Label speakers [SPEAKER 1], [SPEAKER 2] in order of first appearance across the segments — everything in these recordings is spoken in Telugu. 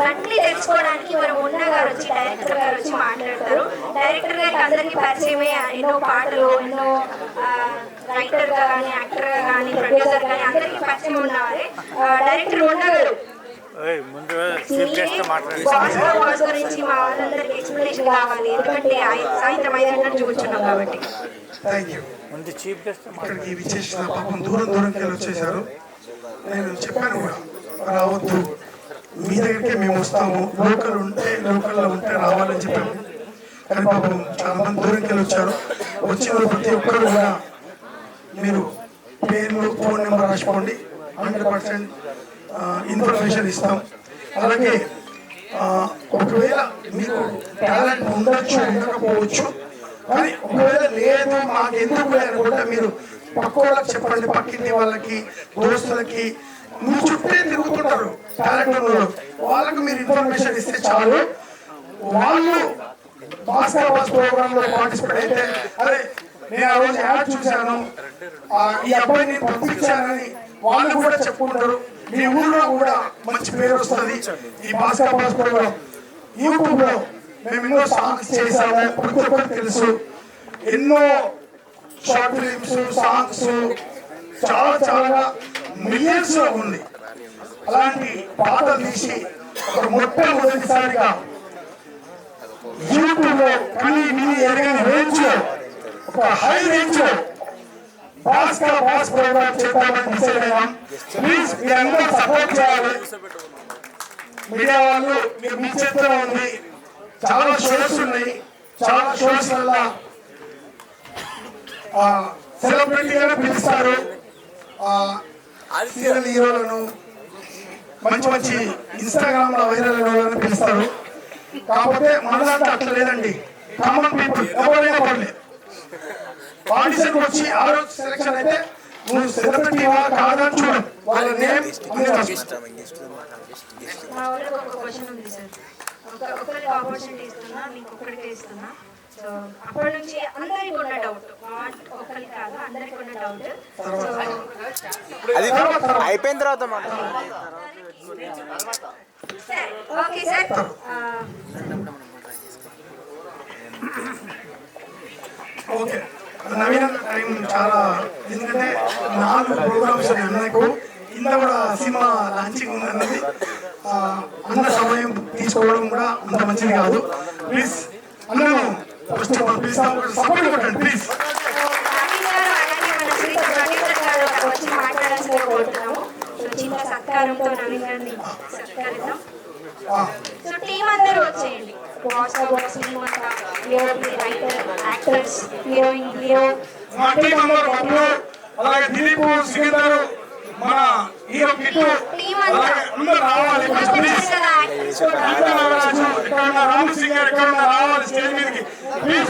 [SPEAKER 1] అన్ని తెలుసుకోవడానికి మన మున్నా గారు వచ్చి డైరెక్టర్ గారు వచ్చి మాట్లాడతారు. డైరెక్టర్ గారికి అందరికీ పరిచయమే, ఎన్నో పాటలు, ఎన్నో రైటర్గా కానీ, యాక్టర్గా కానీ, ప్రొడ్యూసర్ కానీ అందరికీ పరిచయం ఉన్నవారే. డైరెక్టర్ మున్నా గారు గురించి మా వాళ్ళందరికీ ఎక్స్ప్లెనేషన్ కావాలి, ఎందుకంటే సాయంత్రం 5 గంటలకు చూపించున్నాం కాబట్టి.
[SPEAKER 2] ఇక్కడికి విచ్చేసిన పాపం దూరంకి వచ్చేసారు. నేను చెప్పాను కూడా రావద్దు, మీ దగ్గరికే మేము వస్తాము, లోకల్లో ఉంటే రావాలని చెప్పాము. కానీ పాపం చాలా మంది దూరంకి వచ్చారు. వచ్చిన ప్రతి ఒక్కరు కూడా మీరు పేర్లు, ఫోన్ నెంబర్ రాసుకోండి. 100% ఇన్ఫర్మేషన్ ఇస్తాం. అలాగే ఒకవేళ మీకు టాలెంట్ ఉండొచ్చు, ఉండకపోవచ్చు, కానీ ఒకవేళ లేదు మాకు ఎందుకు లేకుండా మీరు పక్క వాళ్ళకి చెప్పండి, పక్కింటి వాళ్ళకి, దోస్తులకి. మీ చుట్టే తిరుగుతుంటారు టాలెంట్ ఉన్న వాళ్ళకు మీరు ఇన్ఫర్మేషన్ ఇస్తే చాలు. వాళ్ళు భాస్కర్ బాస్ ప్రోగ్రామ్ లో పార్టిసిపేట్ అయితే, అరే నేను ఆ రోజు యాడ్ చూశాను, ఈ అబ్బాయి నేను పంపించానని వాళ్ళు కూడా చెప్పుకుంటారు. మీ ఊళ్ళో కూడా మంచి పేరు వస్తుంది. ఈ భాస్కర్ బాస్ ప్రోగ్రామ్ యూట్యూబ్ లో మేము ఎన్నో సాంగ్స్ చేశాము, ప్రతి ఒక్కరికి తెలుసు. ఎన్నో షార్ట్ ఫిలిమ్స్, సాంగ్స్ చాలా మిలియన్స్ లో ఉంది. అలాంటి పాటలు తీసి ఒక మొట్టమొదటిసారిగా యూట్యూబ్ లో కానీ ఎరగని రేంజ్ లో, ఒక హై రేంజ్ లో భాస్కర్ బాస్ ప్రోగ్రామ్ చేద్దామని డిసైడ్ అయ్యాం. ప్లీజ్ మీరందరూ సపోర్ట్ చేయాలి. మీడియా వాళ్ళు మీ చేతిలో ఉంది. చాలా షోస్ ఉన్నాయి. చాలా షోస్ వల్ల సెలబ్రిటీలను పిలుస్తారు, సీరియల్ హీరోలను, మంచి ఇన్స్టాగ్రామ్ లో వైరల్ హీరోలను పిలుస్తారు. కాకపోతే మన దాంట్లో అట్లా లేదండి. కామన్ పీపుల్ ఎవరైనా పర్లేదు ఆడిషన్ వచ్చి ఆ రోజు సెలెక్షన్ అయితే నువ్వు సెలబ్రిటీ కాదని చూడండి, వాళ్ళ నేమ్
[SPEAKER 1] ఒకరికి ఆపర్చునిటీ ఇస్తున్నా, మీకు ఒక్కడికే ఇస్తున్నా. సో అప్పటి నుంచి అందరికి ఉన్న డౌట్, ఒకరికి కాదు అందరికి ఉన్న డౌట్.
[SPEAKER 3] అది అయిపోయిన తర్వాత
[SPEAKER 1] ఓకే సార్.
[SPEAKER 2] ఓకే నవీన టైం చాలా, ఎందుకంటే 4 ప్రోగ్రామ్స్ అన్నకు ఇంత కూడా సినిమా లాంచింగ్ ఉందన్నది అన్న సమయం తీసుకోవడం కూడా అంత మంచిది కాదు. ప్లీజ్ అన్నను ఫస్ట్ ప్లీజ్ సపోర్ట్ కొట్టండి ప్లీజ్.
[SPEAKER 1] వచ్చి మాట్లాడాల్సిందిగా కోరుతున్నాము. చిన్న సత్కారంతో నవీన్ గారిని సత్కరిద్దాం. సో టీం అందరూ వచ్చేయండి. భాస్కర్ బాస్ టీం అంతా, రైటర్, యాక్టర్స్, హీరోయిన్, హీరో,
[SPEAKER 2] అలాగే దిలీప్, సికిందర్, మన హీరో కిట్టు, అందరూ రావాలి ప్లీజ్. రాము సింగ్ గారు ఎక్కడ రావాలి స్టేజ్ మీదకి ప్లీజ్.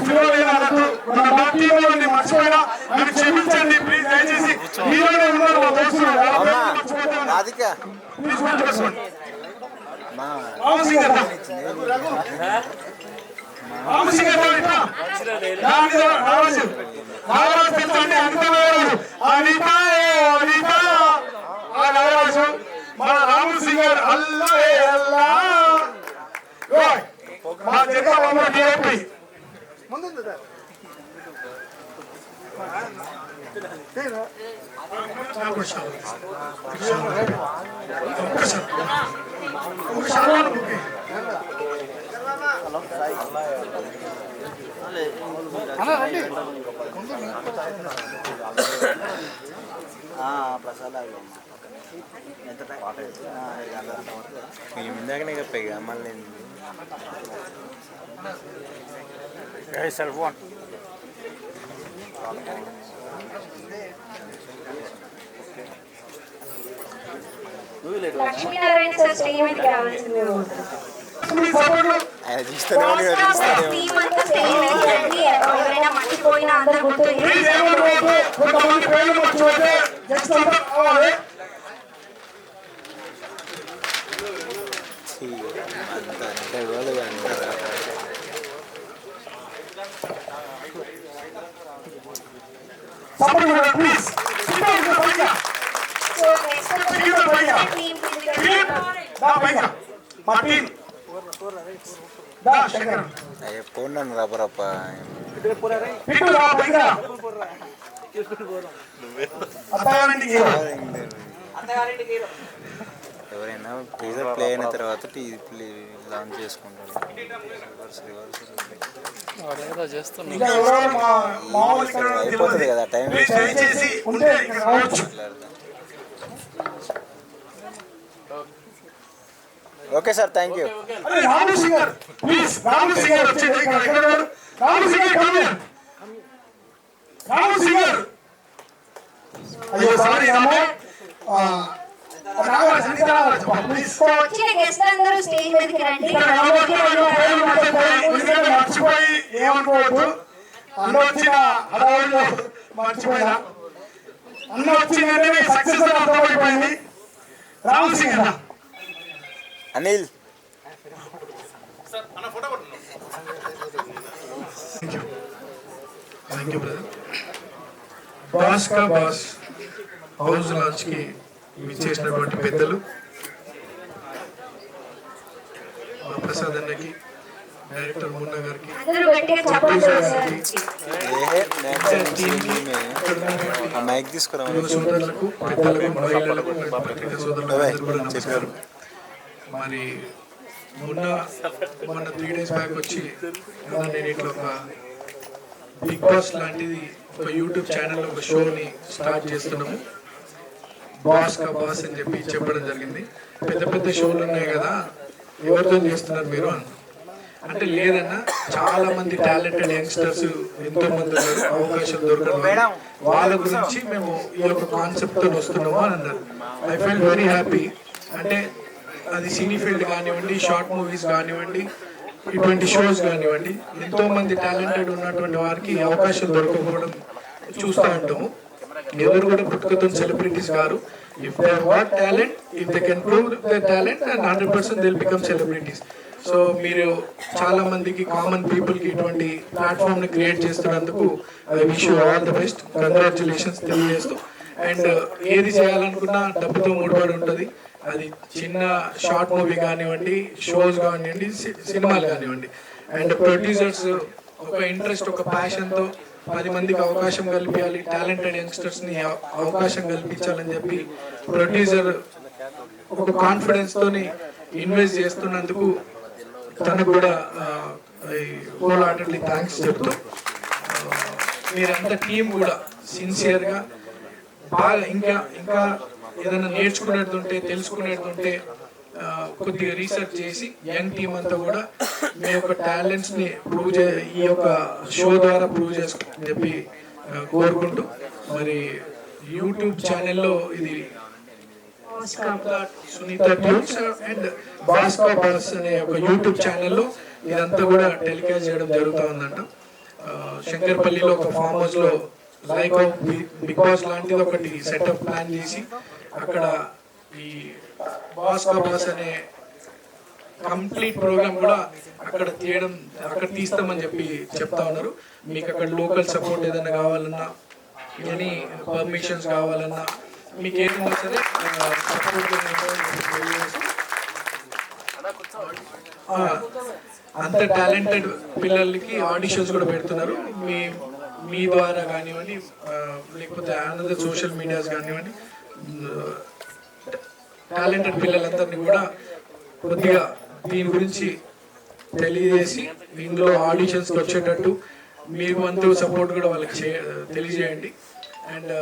[SPEAKER 2] మన టీంలో మర్చిపోయినా మీరు క్షమించండి ప్లీజ్. దయచేసి హీరోనే ఉన్నారు ప్లీజ్ గుర్తుపెట్టుకోండి. రాము సింగ్ గారు, రాము సింగ్ గారు రావచ్చు, నాగరాజు తెలుసండి, అనిత నాగరాజు, నాగరాజు, మన రాము సింగ్ గారు అల్లా అల్లా మా జగన్ డిఐపి ముందు
[SPEAKER 3] ఇందాకనే చెప్పా మళ్ళీ
[SPEAKER 4] cell phone
[SPEAKER 1] Lakshminarayana sir stage మీదకి రావాల్సిందే. ఎవరైనా మర్చిపోయినా అందరూ గుర్తు
[SPEAKER 2] మా టీం దా శంకర్
[SPEAKER 3] అయ్యే ఫోన్ నన్ను రబ్బరప్ప
[SPEAKER 2] ఇటు రా పైగా అత్తగారింటికి
[SPEAKER 3] ఎవరైనా టీజర్ ప్లే అయిన తర్వాత టీవీ ప్లే లాంచ్ చేసుకుంటారు.
[SPEAKER 2] ఇంకా ఎవరో మా వాళ్ళు ఇక్కడ
[SPEAKER 3] అయిపోతుంది కదా టైం
[SPEAKER 2] ప్లీజ్ దయచేసి ఉంటే ఇక్కడ రావచ్చు.
[SPEAKER 3] Okay sir, thank you.
[SPEAKER 2] అరే Ramu singer please, Ramu singer వచ్చేది ఇక్కడ ఎక్కడ ఉన్నారు? Ramu singer come here. Ramu singer అయ్యో సారీ రాము రావాలి సంగీత రావాలి ప్లీజ్.
[SPEAKER 1] వచ్చిన గెస్ట్ అందరూ స్టేజ్ మీదకి రండి.
[SPEAKER 2] ఇక్కడ రావడానికి వాళ్ళు పేర్లు మర్చిపోయి, ఎందుకంటే మర్చిపోయి ఏమనుకోవద్దు. అన్న వచ్చిన హడావుడిలో మర్చిపోయినా, అన్న వచ్చిందంటే సక్సెస్ అని అర్థమైపోయింది. Ramu singer
[SPEAKER 3] Anil
[SPEAKER 2] thank you brother. Boss కా బాస్ హౌస్ లాంచ్ కి విచ్చేసినటువంటి పెద్దలు ప్రసాద్ అన్నకి, డైరెక్టర్ మున్నా గారికి,
[SPEAKER 1] అందరూ గట్టిగా చెప్పండి సార్.
[SPEAKER 3] ఆ మైక్ తీసుకురా.
[SPEAKER 2] యువ సోదరులకు, పెద్దలకు, మహిళలకు, పత్రికా సోదరులకు కూడా నమస్కారం. మరి మొన్న 3 days బ్యాక్ వచ్చి నేను ఇట్లా ఒక బిగ్ బాస్ లాంటిది ఒక యూట్యూబ్ ఛానల్ ఒక షోని స్టార్ట్ చేస్తున్నాము. బాస్ కా బాస్ అని చెప్పి చెప్పడం జరిగింది. పెద్ద పెద్ద షోలు ఉన్నాయి కదా, ఎవరితో చేస్తున్నారు మీరు అంటే లేదన్నా, చాలా మంది టాలెంటెడ్ యంగ్స్టర్స్ ఎంతో మంది ఉన్నారు, అవకాశం దొరకడం వాళ్ళ గురించి మేము ఈ యొక్క కాన్సెప్ట్ తో వస్తున్నాము అని అన్నారు. I feel very happy. అంటే అది సినీ ఫీల్డ్ కానివ్వండి, షార్ట్ మూవీస్ కానివ్వండి, ఇటువంటి షోస్ కానివ్వండి, ఎంతో మంది టాలెంటెడ్ ఉన్నటువంటి వారికి అవకాశం దొరకకపోవడం చూస్తూ ఉంటాము. ఎవరు కూడా పుట్టుకతో సెలబ్రిటీస్ గారు. If they what talent, if they can prove they talent, and 100% they will become celebrities. So మీరు చాలా మందికి, కామన్ పీపుల్ కి ఇటువంటి ప్లాట్ఫామ్ ని క్రియేట్ చేస్తున్నందుకు I wish you all the best, congratulations తెలియజేస్తూ. అండ్ ఏది చేయాలనుకున్నా డబ్బుతో ముడిపడి ఉంటుంది. అది చిన్న షార్ట్ మూవీ కానివ్వండి, షోస్ కానివ్వండి, సినిమాలు కానివ్వండి. అండ్ ప్రొడ్యూసర్స్ ఒక ఇంట్రెస్ట్, ఒక ప్యాషన్తో 10 మందికి అవకాశం కల్పించాలి, టాలెంటెడ్ యంగ్స్టర్స్ని అవకాశం కల్పించాలని చెప్పి ప్రొడ్యూసర్ ఒక కాన్ఫిడెన్స్ తోని ఇన్వెస్ట్ చేస్తున్నందుకు తనకు కూడా హోల్ హార్టెడ్లీ థ్యాంక్స్ చెప్తూ, మీరంతా టీం కూడా సిన్సియర్గా బాగా ఇంకా ఏదైనా నేర్చుకునేటుంటే, తెలుసుకునేటుంటే కొద్దిగా రీసెర్చ్ చేసి యంగ్ టీం అంతా కూడా మీ యొక్క టాలెంట్స్ ని ఈ యొక్క షో ద్వారా ప్రూవ్ చేసుకోని చెప్పి కోరుకుంటూ, మరి యూట్యూబ్ ఛానల్లో ఇది సునీత ట్యూన్స్ అండ్ బాస్ కా బాస్ అనే ఒక యూట్యూబ్ ఛానల్లో ఇదంతా కూడా టెలికాస్ట్ చేయడం జరుగుతూ ఉందంట. శంకర్పల్లిలో ఒక ఫామ్ హౌస్ లో లైక్ బిగ్ బాస్ లాంటిది ఒకటి సెటప్ ప్లాన్ చేసి అక్కడ ఈ బాస్ కా బాస్ అనే కంప్లీట్ ప్రోగ్రామ్ కూడా అక్కడ తీస్తామని చెప్పి చెప్తా ఉన్నారు. మీకు అక్కడ లోకల్ సపోర్ట్ ఏదైనా కావాలన్నా, ఎనీ పర్మిషన్స్ కావాలన్నా, మీకు ఏదైనా సరే సపోర్ట్ అంత టాలెంటెడ్ పిల్లలకి ఆడిషన్స్ కూడా పెడుతున్నారు. మీ ద్వారా కానివ్వండి, లేకపోతే అనదర్ సోషల్ మీడియాస్ కానివ్వండి, టాలెంటెడ్ పిల్లలందరినీ కూడా కొద్దిగా దీని గురించి తెలియజేసి ఇందులో ఆడిషన్స్కి వచ్చేటట్టు మీరు వంతు సపోర్ట్ కూడా వాళ్ళకి తెలియజేయండి. అండ్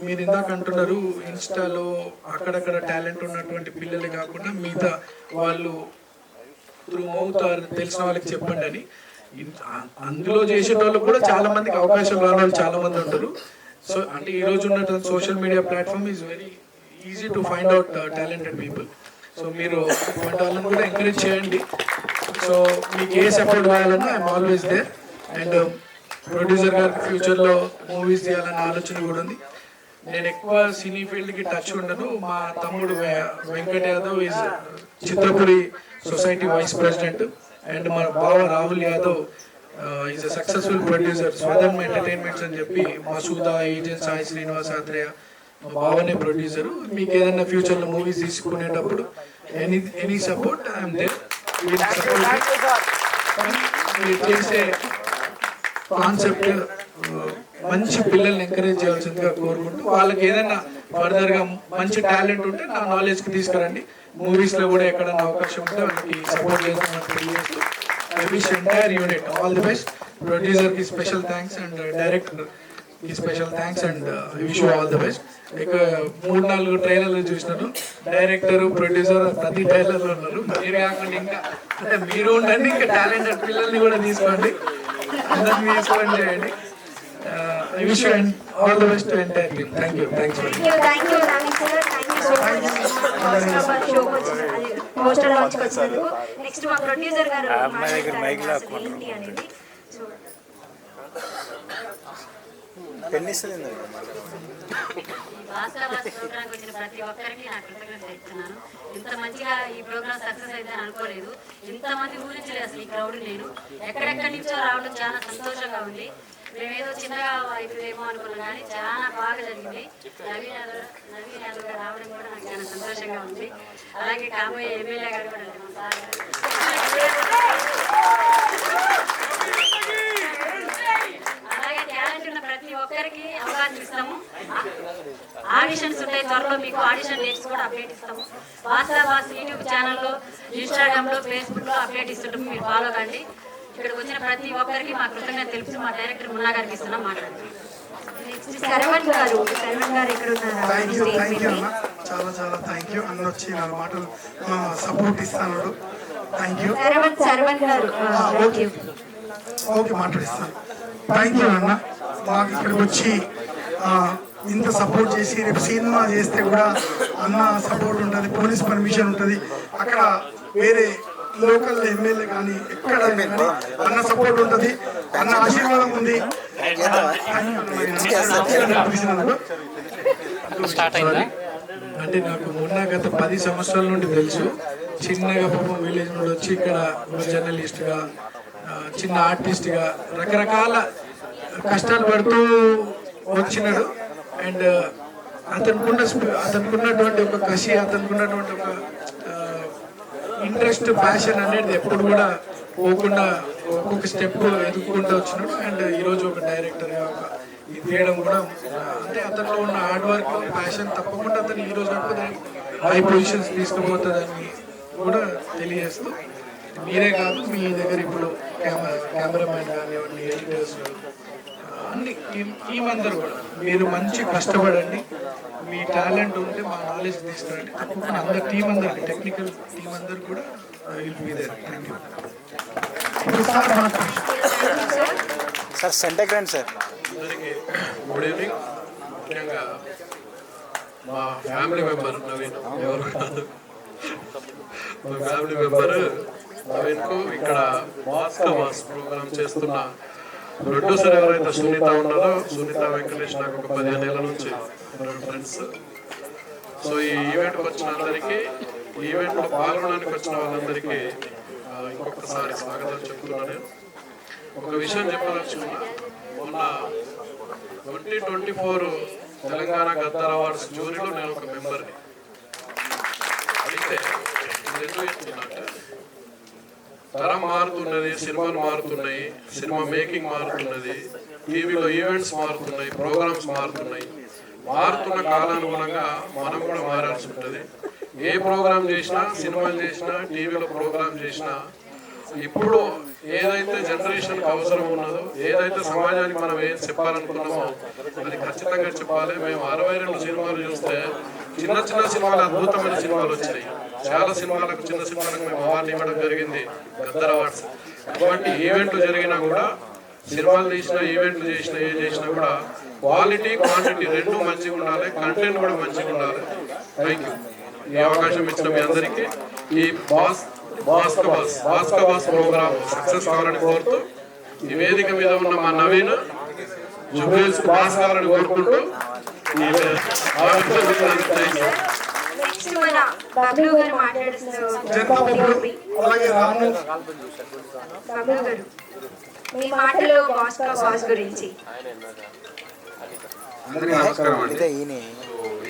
[SPEAKER 2] మీరు ఇందాక అంటున్నారు ఇన్స్టాలో అక్కడక్కడ టాలెంట్ ఉన్నటువంటి పిల్లలే కాకుండా మిగతా వాళ్ళు త్రూ మౌత్ తెలిసిన వాళ్ళకి చెప్పండి అని. అందులో చేసేటోళ్ళకి కూడా చాలా మందికి అవకాశం రాని వాళ్ళు చాలా మంది ఉంటారు. సో అంటే ఈ రోజు ఉన్న social media platform is very easy to find out talented people. So మీరు ఇటువంటి వాళ్ళని కూడా ఎంకరేజ్ చేయండి. సో మీకు ఏ సపోర్ట్ కావాలన్నా I'm always there. And producer గారికి ఫ్యూచర్లో మూవీస్ చేయాలన్న ఆలోచన కూడా ఉంది. నేను ఎక్కువ సినీ ఫీల్డ్కి టచ్ ఉండను. మా తమ్ముడు Venkat Yadav is Chitrapuri society vice president. And మా బావ Rahul Yadav is a successful producer, Swadharma entertainments అని చెప్పి మసూదా, ఏజెంట్ సాయి శ్రీనివాస్ ఆత్రేయ మా బావనే ప్రొడ్యూసరు. మీకు ఏదైనా ఫ్యూచర్లో మూవీస్ తీసుకునేటప్పుడు
[SPEAKER 5] ఎనీ సపోర్ట్ ఐఎమ్ దేర్. మీరు చేసే కాన్సెప్ట్ మంచి పిల్లల్ని ఎంకరేజ్ చేయాల్సిందిగా కోరుకుంటూ, వాళ్ళకి ఏదైనా ఫర్దర్గా మంచి టాలెంట్ ఉంటే నా నాలెడ్జ్కి తీసుకురండి. మూవీస్లో కూడా ఎక్కడైనా అవకాశం ఉంటే వాళ్ళకి సపోర్ట్ చేస్తామని తెలియజేస్తూ I wish entire unit all the best. ప్రొడ్యూసర్కి స్పెషల్ థ్యాంక్స్ అండ్ డైరెక్టర్కి special thanks and I wish you all the best. ఇక 3-4 ట్రైలర్లు చూసినారు. డైరెక్టర్, ప్రొడ్యూసర్ ప్రతి ట్రైలర్లో ఉన్నారు. మీరు కాకుండా ఇంకా అంటే మీరు ఉండండి, ఇంకా టాలెంటెడ్ పిల్లల్ని కూడా తీసుకోండి, అందరినీ తీసుకొని చేయండి. I wish you all the best to entire team. Thank you. Thanks for it.
[SPEAKER 1] Thank you, Naveen sir. Thank you so much. Poster launch వచ్చినందుకు. నెక్స్ట్ మా ప్రొడ్యూసర్ గారు మాట్లాడతారు ఏంటి అనేది. సో
[SPEAKER 3] పెన్ ఇస్తుంది
[SPEAKER 6] వాస్తవాస్ ప్రోగ్రామ్కి వచ్చిన ప్రతి ఒక్కరికి నా కృతజ్ఞతలు చెప్తున్నాను. ఇంత మంచిగా ఈ ప్రోగ్రామ్ సక్సెస్ అయితే అనుకోలేదు. ఇంతమంది ఊహించలేదు అసలు ఈ క్రౌడ్. నేను ఎక్కడెక్కడి నుంచో రావడం చాలా సంతోషంగా ఉంది. మేమేదో చిన్నగా అవుతుందేమో అనుకున్నాం, కానీ చాలా బాగా జరిగింది. నవీన్ యాదవ్ గారు రావడం కూడా నాకు చాలా సంతోషంగా ఉంది. అలాగే కాబోయే ఎమ్మెల్యే గారు కూడా అలాగే టాలెంట్ ఉన్న ప్రతి ఒక్కరికి అవకాశం ఇస్తాము. ఆడిషన్స్ ఉంటాయి త్వరలో, మీకు ఆడిషన్ డేట్స్ కూడా అప్డేట్ ఇస్తాము. వాస్తవాస్ యూట్యూబ్ ఛానల్లో, ఇన్స్టాగ్రామ్లో, ఫేస్బుక్లో అప్డేట్ ఇస్తుంటాము. మీరు ఫాలో కండి. ఇక్కడికి వచ్చిన ప్రతి ఒక్కరికి మా కృతజ్ఞత తెలుపుతూ మా డైరెక్టర్ మున్నా గారికి ఇస్తున్నాం మాట్లాడుతున్నాం.
[SPEAKER 1] శరవణ్ గారు ఇక్కడ ఉన్నారు.
[SPEAKER 2] థ్యాంక్ యూ అన్న, చాలా చాలా థ్యాంక్ యూ. అన్న వచ్చి 4 మాటలు సపోర్ట్ ఇస్తాను. Thank you.
[SPEAKER 1] శరవణ్ గారు
[SPEAKER 2] ఓకే మాట్లాడిస్తాను. థ్యాంక్ యూ అన్న, మాకు ఇక్కడికి వచ్చి ఇంత సపోర్ట్ చేసి రేపు సినిమా చేస్తే కూడా అన్న సపోర్ట్ ఉంటుంది, పోలీస్ పర్మిషన్ ఉంటుంది. అక్కడ వేరే లోకల్ ఎమ్మెల్యే కానీ ఎక్కడ అన్న సపోర్ట్ ఉంటుంది, అన్న ఆశీర్వాదం ఉంది.
[SPEAKER 5] అంటే నాకు మొన్న గత 10 సంవత్సరాల నుండి తెలుసు. చిన్నగా పాపం విలేజ్ నుండి వచ్చి ఇక్కడ జర్నలిస్ట్గా, చిన్న ఆర్టిస్ట్గా రకరకాల కష్టాలు పడుతూ వచ్చినాడు. అండ్ అతనుకున్నటువంటి ఒక కసి, అతనుకున్నటువంటి ఒక ఇంట్రెస్ట్, ప్యాషన్ అనేది ఎప్పుడు కూడా పోకుండా ఒక్కొక్క స్టెప్ ఎదుర్కొంటూ వచ్చినాడు. అండ్ ఈరోజు ఒక డైరెక్టర్గా ఇది చేయడం కూడా అంటే అతనిలో ఉన్న హార్డ్ వర్క్, ప్యాషన్ తప్పకుండా అతను ఈరోజు కాకపోతే హై పొజిషన్స్ తీసుకుపోతుందని కూడా తెలియజేస్తూ, మీరే కాదు మీ దగ్గర ఇప్పుడు కెమెరామెన్ కానివ్వండి, ఎడిటర్స్, అన్ని టీం అందరూ కూడా మీరు మంచి కష్టపడండి. మీ టాలెంట్ ఉంటే మా నాలెడ్జ్ తీసుకురండి. తప్పకుండా అందరు టీం అందరికి, టెక్నికల్ టీం అందరు కూడా will be there. Thank you
[SPEAKER 3] sir. Centre రండి సార్.
[SPEAKER 5] అందరికీ గుడ్ ఈవినింగ్. ముఖ్యంగా మా ఫ్యామిలీ మెంబర్ నవీన్, ఎవరు కాదు మా ఫ్యామిలీ మెంబర్ నవీన్కు ఇక్కడ వాస్ ప్రోగ్రామ్ చేస్తున్న ప్రొడ్యూసర్ ఎవరైతే సునీత ఉన్నారో, సునీత వెంకటేష్, నాకు ఒక 15 ఏళ్ళ నుంచి ఫ్రెండ్స్. సో ఈ ఈవెంట్కి వచ్చిన అందరికీ, ఈవెంట్లో పాల్గొనడానికి వచ్చిన వాళ్ళందరికీ ఇంకొకసారి స్వాగతం చెప్తున్నాను. ఒక విషయం చెప్పదలుచుకున్నా, మొన్న 2024 తెలంగాణ గద్దర్ అవార్డ్స్ జ్యూరీలో నేను ఒక మెంబర్ని. అయితే ఇది ఎందుకు చెప్తున్నట్టే, తరం మారుతున్నది, సినిమాలు మారుతున్నాయి, సినిమా మేకింగ్ మారుతున్నది, టీవీలో ఈవెంట్స్ మారుతున్నాయి, ప్రోగ్రామ్స్ మారుతున్నాయి. మారుతున్న కాలానుగుణంగా మనం కూడా మారాల్సి ఉంటుంది. ఏ ప్రోగ్రామ్ చేసినా, సినిమాలు చేసినా, టీవీలో ప్రోగ్రామ్ చేసినా, ఇప్పుడు ఏదైతే జనరేషన్కి అవసరం ఉన్నదో, ఏదైతే సమాజానికి మనం ఏం చెప్పాలనుకున్నామో అది ఖచ్చితంగా చెప్పాలి. మేము 62 సినిమాలు చూస్తే చిన్న చిన్న సినిమాలు, అద్భుతమైన సినిమాలు వచ్చినాయి. చాలా సినిమాలకు, చిన్న సినిమాలకు మేము అవార్డు ఇవ్వడం జరిగింది, గద్దర్ అవార్డ్స్. అటువంటి ఈవెంట్లు జరిగినా కూడా, సినిమాలు తీసినా, ఈవెంట్లు చేసినా, ఏ చేసినా కూడా క్వాలిటీ, క్వాంటిటీ రెండు మంచిగా ఉండాలి, కంటెంట్ కూడా మంచిగా ఉండాలి. Thank you. ఈ అవకాశం ఇచ్చిన మీ అందరికీ, ఈ బాస్కబాస్ ప్రోగ్రామ్ సక్సెస్ కావాలని కోరుతూ, ఈ వేదిక మీద ఉన్న మా నవీన్ జుబేల్స్ పాస్ కావాలని కోరుకుంటూ
[SPEAKER 1] మీ మాటలో బాస్ గురించి.
[SPEAKER 7] అందరికీ నమస్కారం అండి.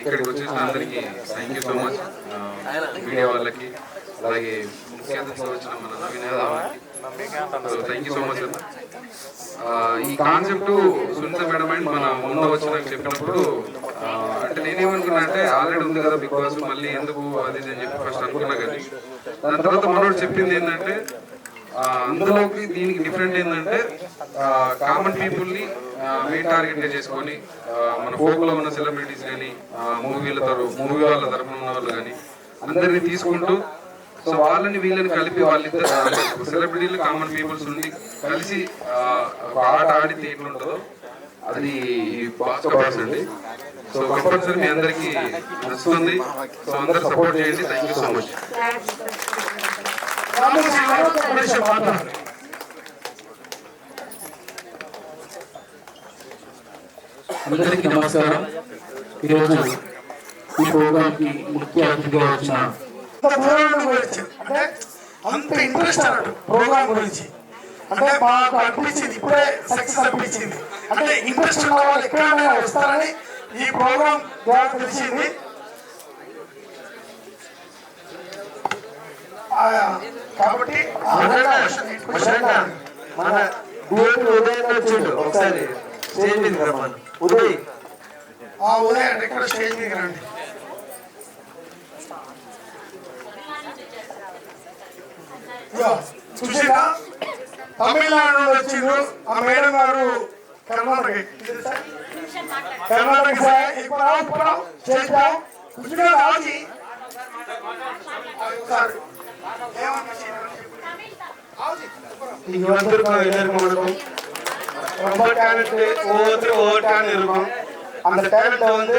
[SPEAKER 5] ఇక్కడికి వచ్చేసిన అందరికీ thank you so much. Media వాళ్ళకి అలాగే ముఖ్య అతిథిగా వచ్చిన మన Naveen Yadav thank you so much అన్న. ఈ కాన్సెప్ట్ సునీత మేడం అండ్ మన ముందు వచ్చిన చెప్పినప్పుడు అంటే నేనేమనుకున్నా అంటే ఆల్రెడీ ఉంది కదా బిగ్ బాస్ మళ్ళీ ఎందుకు అది అని చెప్పి ఫస్ట్ అనుకున్నా కానీ దాని తర్వాత మనోడు చెప్పింది ఏంటంటే అందులోకి దీనికి డిఫరెంట్ ఏంటంటే కామన్ పీపుల్ని మెయిన్ టార్గెట్ చేసుకొని మన ఫోక్లో ఉన్న సెలబ్రిటీస్ కానీ మూవీ వాళ్ళ తరఫున ఉన్న వాళ్ళు కానీ అందరినీ తీసుకుంటూ సో వాళ్ళని వీళ్ళని కలిపి వాళ్ళిద్దరు సెలబ్రిటీలు కామన్ పీపుల్స్ ఉండి కలిసి ఒక ఆట ఆడితే ఎట్లుంటుందో అది బాస్కెట్బాల్ అండి. సో కంపల్సరీ మీ అందరికీ నచ్చుతుంది. సో అందరు సపోర్ట్ చేయండి. Thank you so much.
[SPEAKER 7] అందరికీ నమస్కారం. ఈరోజు ఈ ప్రోగ్రాంకి ముఖ్య అతిథిగా వచ్చిన
[SPEAKER 2] అంటే అంత ఇంట్రెస్ట్ అన్నట్టు ప్రోగ్రామ్ గురించి అంటే మాకు అనిపించింది ఇప్పుడే సక్సెస్ అనిపించింది. అంటే ఇంట్రెస్ట్ ఉన్న వాళ్ళు ఎక్కడైనా వస్తారని ఈ ప్రోగ్రామ్ ద్వారా తెలిసింది. కాబట్టి
[SPEAKER 8] మన ఉదయం వచ్చిండు ఒకసారి స్టేజ్ మీద రమ్మను. ఉదయ్
[SPEAKER 2] ఉదయం అంటే ఇక్కడ స్టేజ్ మీద రండి. చూసినా తమిళనాడు నుండి వచ్చిండ్రు ఆ మేడం గారు కర్ణాటక
[SPEAKER 8] எல்லாருக்கும் ரொம்ப டேலண்ட் ஒவ்வொருத்தரும் ஒவ்வொரு டேலண்ட் இருக்கும். அந்த டேலண்ட்டை வந்து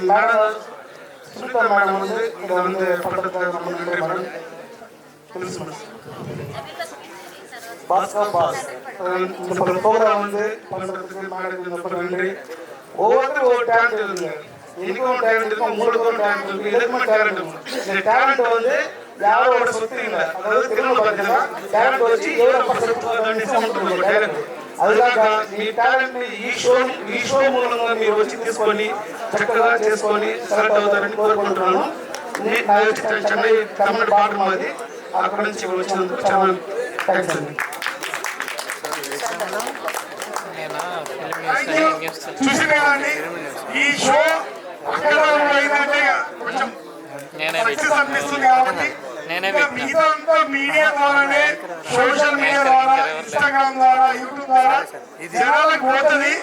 [SPEAKER 8] மேடம் சுனிதா மேடம் வந்து இதை வந்து பண்றதுக்காக நம்ம நன்றி மேடம். பாஸ்கர் பாஸ் இந்த ப்ரோக்ராம் வந்து பண்றதுக்கு மேடம் ரொம்ப நன்றி. ஒவ்வொருத்தரும் ஒவ்வொரு டேலண்ட் இருக்குங்க. எனக்கும் டேலண்ட் இருக்கும், உங்களுக்கும் டேலண்ட் இருக்கு, எதுக்குமே டேலண்ட் இருக்கும். இந்த டேலண்ட் வந்து யாரோட சொத்துறீங்க, அதாவது திரும்ப பார்த்தீங்கன்னா டேலண்ட் வச்சு ఎవరు టేలెంట్ అదిలాగా మీ టాలెంట్ ఈ షో మూలంగా మీరు వచ్చి తీసుకొని చక్కగా చేసుకొని సెలెక్ట్ అవుతారని కోరుకుంటున్నాను. చెన్నై తమిళనాడు బార్డర్ మాది, అక్కడ నుంచి వచ్చినందుకు చాలా థ్యాంక్స్ అండి.
[SPEAKER 2] చూసినారండి ఈ షో అక్కడ కొంచెం సక్సెస్ అనిపిస్తుంది కాబట్టి మిగతా అంతా మీడియా ద్వారానే, సోషల్ మీడియా ద్వారా, ఇన్స్టాగ్రామ్ ద్వారా, యూట్యూబ్ ద్వారా జనాలకు పోతుంది.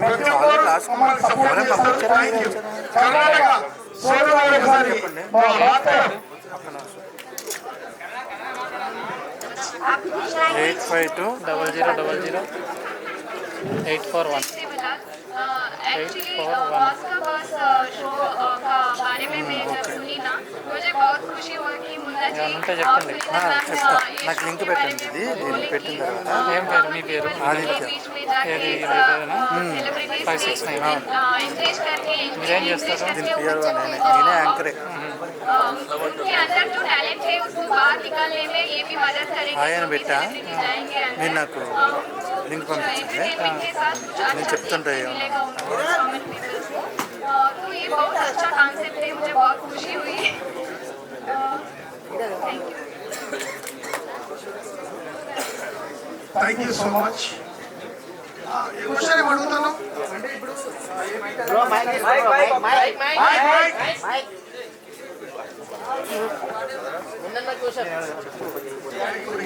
[SPEAKER 2] ప్రతి ఒక్కరు మమ్మల్ని సపోర్ట్ చేస్తారు. Thank you. కర్ణాటక సోదరులు ఒకసారి మా వార్త
[SPEAKER 4] 8520000841
[SPEAKER 9] एक्चुअली बास्का बास शो का बारे में मैं जब सुनी ना मुझे बहुत खुशी हुई कि मुन्ना जी
[SPEAKER 8] నాకు లింక్ పెట్టండి. ఇది నేను పెట్టిన తర్వాత
[SPEAKER 4] ఏం పేరు మీ పేరు?
[SPEAKER 9] बीच में जाके सेलिब्रिटीज
[SPEAKER 4] 569
[SPEAKER 9] एंकरेज करके
[SPEAKER 4] మీరేం చేస్తారు?
[SPEAKER 8] నేనే యాంకరే.
[SPEAKER 9] उनके अंदर जो टैलेंट है उसको बाहर निकालने में ये भी मदद करेंगे.
[SPEAKER 8] ఆయన పెట్టా
[SPEAKER 9] जाएंगे
[SPEAKER 8] నేను నాకు లింక్ పంపించండి, నేను చెప్తుంటా.
[SPEAKER 9] तो ये बहुत अच्छा कॉन्सेप्ट है, मुझे बहुत खुशी हुई.
[SPEAKER 2] Thank you so much. ఈ క్వశ్చన్ ఏం అడుగుతాను?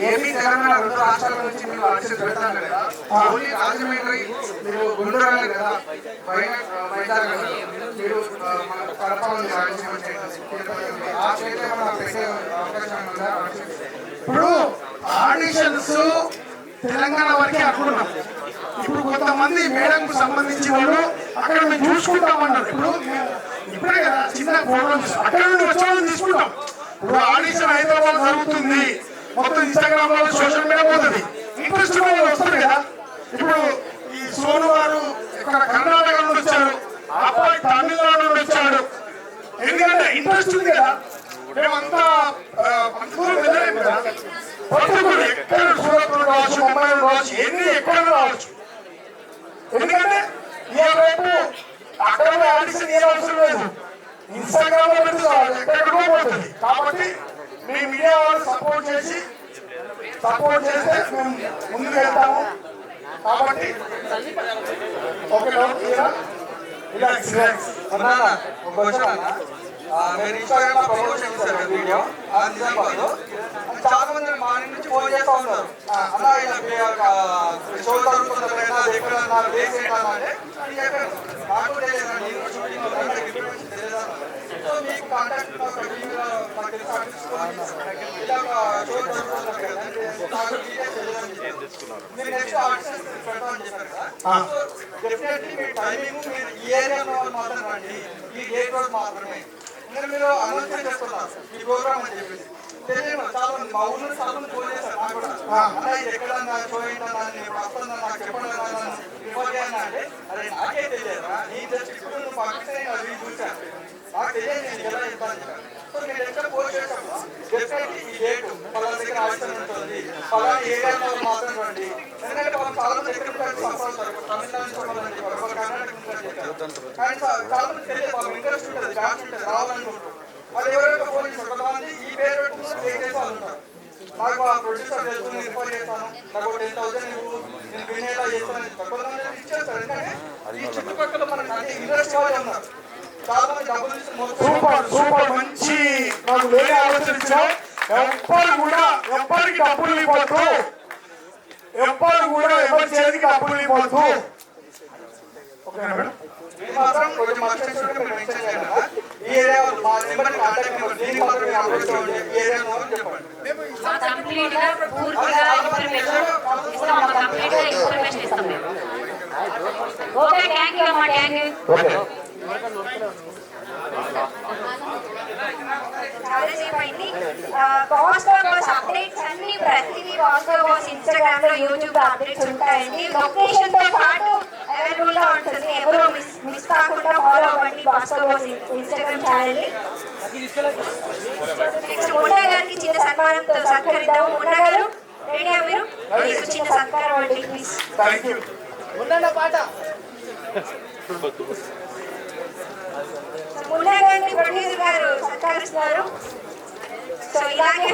[SPEAKER 2] ఏపీ తెలంగాణ రెండు రాష్ట్రాల నుంచి మీరు ఆర్టిస్ట్ పెడతారు కదా, ఓన్లీ రాజమండ్రి మీరు గుంటూరు కదా, వైజాగ్ మీరు మన కడప ఉంది, రాయలసీమ ఆ స్టేట్ ఏమైనా పెట్టే అవకాశం ఉందా? ఇప్పుడు ఆడిషన్స్ తెలంగాణ వరకే అనుకున్నాం. ఇప్పుడు కొంతమంది మేడంకు సంబంధించిన వాళ్ళు అక్కడ మేము చూసుకుంటామన్నారు. ఇప్పుడే కదా చిన్న ప్రోగ్రామ్స్ అక్కడ నుండి వచ్చే వాళ్ళని తీసుకుంటాం. ఇప్పుడు ఆడిషన్ హైదరాబాద్ జరుగుతుంది, మొత్తం ఇన్స్టాగ్రామ్ లో సోషల్ మీడియా పోతుంది, ఇంట్రెస్ట్ వాళ్ళు వస్తారు కదా. ఇప్పుడు ఈ సోను గారు ఇక్కడ కర్ణాటక నుండి వచ్చాడు, అబ్బాయి తమిళనాడు నుండి వచ్చాడు. ఎందుకంటే ఇంట్రెస్ట్ ఉంది కదా, మేమంతా వెళ్ళలేము కదా. పట్టుకుని ఎక్కడ సూరత్ రావచ్చు, ముంబై రావచ్చు, ఎన్ని ఎక్కడైనా రావచ్చు. ఎందుకంటే రేపు అక్కడ ఆడిషన్ ఏం అవసరం లేదు, ఇన్స్టాగ్రామ్ లో పెడితే ఎక్కడికో పోతుంది. కాబట్టి మీ మీడియా వాళ్ళు సపోర్ట్ చేస్తే మేము ముందుకు వెళ్తాము. కాబట్టి ఓకే రిలాక్స్ రిలాక్స్.
[SPEAKER 8] మీరు ఇన్స్టాగ్రామ్ లో ప్రమోట్ చేశారు వీడియో, అది నిజం కాదు. చాలా మంది మార్నింగ్ నుంచి ఫోన్ చేస్తూ ఉంటారు, అలా ఇలా షో జరుగుతుంది ఎక్కడ బేస్ ఏంటన్నా అంటే నాకు తెలియదు, నేను షూటింగ్ తెలియదా. సో మీకు కాంటాక్ట్ ఇలా షో జరుగుతున్నారు కదా, నాకు మీరు నెక్స్ట్ ఆడిషన్ పెడతామని చెప్పారు కదా. సో డెఫినెట్లీ మీ టైమింగ్ మీరు ఈ ఏరియాలో మాత్రం రండి, ఈ డేట్ రోజు మాత్రమే. నేను మీరు అనౌన్స్ చేస్తున్నారు ఈ ప్రోగ్రామ్ అని చెప్పేసి తెలియదు. చాలా మంది మా ఊళ్ళో చాలా మంది ఫోన్ చేశారు నాకు కూడా, అన్న ఇది ఎక్కడన్నా షో ఏంటన్నా నేను వస్తున్నా నాకు చెప్పండి రిపోర్ట్ చేయాలి అంటే, అరే నాకే తెలియదురా, నీ జస్ట్ ఇప్పుడు నువ్వు పంపిస్తే అది చూశాను, నాకు తెలియదు నేను ఎలా చెప్తాను చెప్పాను. సో నేను ఎక్కడ పోస్ట్ చేసాము డెఫినెట్లీ ఈ డేటు పలానా దగ్గర ఆడిషన్ ఉంటుంది, పలానా ఏరియాలో మాత్రం రండి. ఎందుకంటే చాలా మంది ఎక్కడ సంపాదిస్తారు, తమిళనాడు చెప్పాలని చెప్పారు, కర్ణాటక చెప్పారు. కానీ చాలా మంది తెలియదు, వాళ్ళకి ఇంట్రెస్ట్ ఉంటుంది, డాన్స్ ఉంటుంది, రావాలనుకుంటారు. అది ఎవరైనా ఫోన్ చేస్తారు, కొంతమంది ఈ పేరు పెట్టుకుని పే చేసే వాళ్ళు ఉంటారు. నాకు ఆ ప్రొడ్యూసర్ తెలుసు, నేను రిఫర్ చేస్తాను, నాకు 10,000 నువ్వు నేను వినేలా చేస్తాను చెప్తాను. కొంతమంది ఇచ్చేస్తారు, ఎందుకంటే ఈ చుట్టుపక్కల మనకు అంటే ఇంట్రెస్ట్ వాళ్ళే ఉన్నారు. చాలా మంది డబ్బులు
[SPEAKER 2] సూపర్ సూపర్ మంచి నాకు వేరే ఆలోచన ఇచ్చావు. ఎవ్వరికి డబ్బులు ఇవ్వద్దు, ఎవ్వరు కూడా ఎవరి చేతికి డబ్బులు ఇవ్వద్దు. ఓకేనా మేడం?
[SPEAKER 8] మాత్రం కొంచెం మెన్షన్ చేయాలి. ఈ ఏరియా మా నెంబర్ కాంటాక్ట్ నెంబర్ దీనికి మాత్రం మీరు అప్రోచ్ చేయండి, ఈ ఏరియా చెప్పండి.
[SPEAKER 6] కంప్లీట్ గా పూర్తిగా ఇన్ఫర్మేషన్ ఇస్తాం మేము. ఓకే, థ్యాంక్ యూ అమ్మా, థ్యాంక్ యూ.
[SPEAKER 1] చాలాసేపు అయింది. బాస్కో బాస్ అప్డేట్స్ అన్ని ప్రతిదీ బాస్కో బాస్ ఇన్స్టాగ్రామ్ లో యూట్యూబ్ లో అప్డేట్స్ ఉంటాయండి. లొకేషన్ తో పాటు అవైలబుల్ గా ఉంటుంది, ఎవరు మిస్ కాకుండా ఫాలో అవ్వండి బాస్కో బాస్ ఇన్స్టాగ్రామ్ ఛానల్ ని. నెక్స్ట్ మున్నా గారికి చిన్న సన్మానంతో సత్కరిద్దాము. మున్నా గారు రెడీయా మీరు? మీకు చిన్న సత్కారం అండి ప్లీజ్.
[SPEAKER 2] Thank you.
[SPEAKER 1] మున్నా గారిని ప్రొడ్యూసర్ గారు సత్కరిస్తున్నారు. సో ఇలాగే